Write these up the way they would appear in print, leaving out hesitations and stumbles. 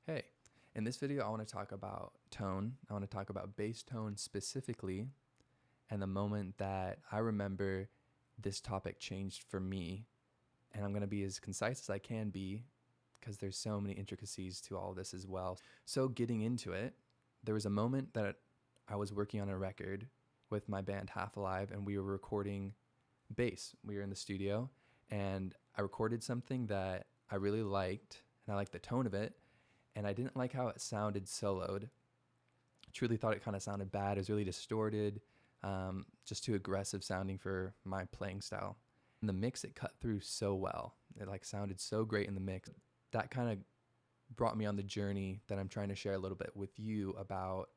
Hey, in this video, I want to talk about tone. I want to talk about bass tone specifically and the moment that I remember this topic changed for me. And I'm going to be as concise as I can be because there's so many intricacies to all of this as well. So getting into it, there was a moment that I was working on a record with my band Half Alive, and we were recording bass. We were in the studio and I recorded something that I really liked, and I liked the tone of it. And I didn't like how it sounded soloed. I truly thought it kind of sounded bad. It was really distorted, just too aggressive sounding for my playing style. In the mix, it cut through so well. It sounded so great in the mix. That kind of brought me on the journey that I'm trying to share a little bit with you about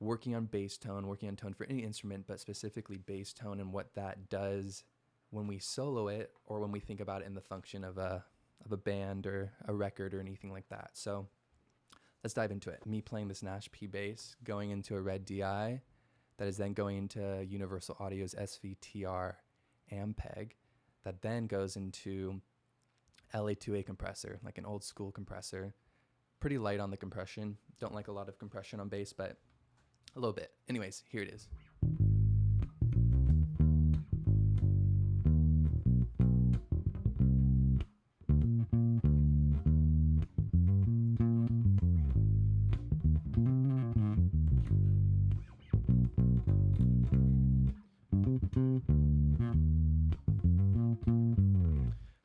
working on bass tone, working on tone for any instrument, but specifically bass tone and what that does when we solo it or when we think about it in the function of a band or a record or anything like that. So let's dive into it. Me playing this Nash P bass, going into a red DI, that is then going into Universal Audio's SVTR Ampeg, that then goes into LA2A compressor, like an old school compressor. Pretty light on the compression. Don't like a lot of compression on bass, but a little bit. Anyways, here it is.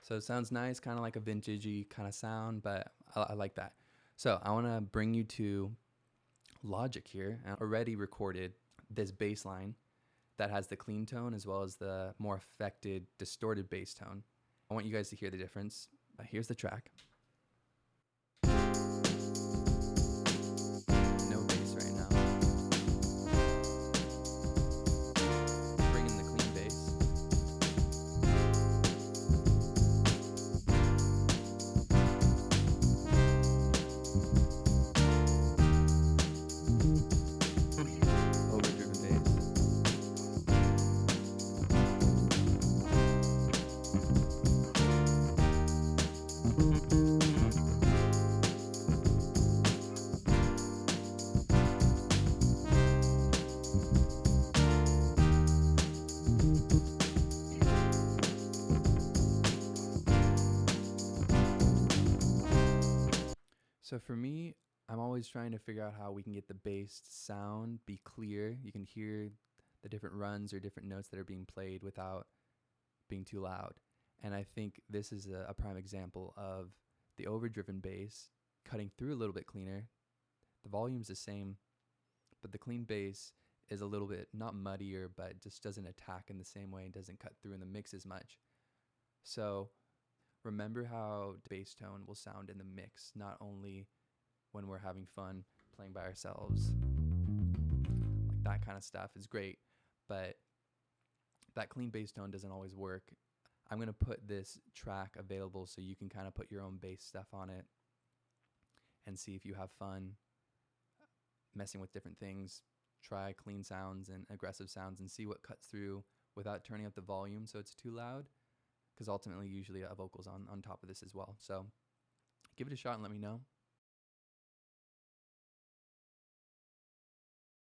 So it sounds nice, kind of like a vintagey kind of sound, but I like that. So I want to bring you to Logic here. I already recorded this bass line that has the clean tone as well as the more affected, distorted bass tone. I want you guys to hear the difference. Here's the track. No bass right now. Bring in the clean bass. Overdriven bass. So for me, I'm always trying to figure out how we can get the bass sound be clear. You can hear the different runs or different notes that are being played without being too loud. And I think this is a prime example of the overdriven bass cutting through a little bit cleaner. The volume's the same, but the clean bass is a little bit not muddier, but just doesn't attack in the same way and doesn't cut through in the mix as much. So remember how bass tone will sound in the mix, not only when we're having fun playing by ourselves. Like that kind of stuff is great, but that clean bass tone doesn't always work. I'm going to put this track available so you can kind of put your own bass stuff on it and see if you have fun messing with different things. Try clean sounds and aggressive sounds and see what cuts through without turning up the volume so it's too loud, because ultimately usually a vocal's on top of this as well. So give it a shot and let me know.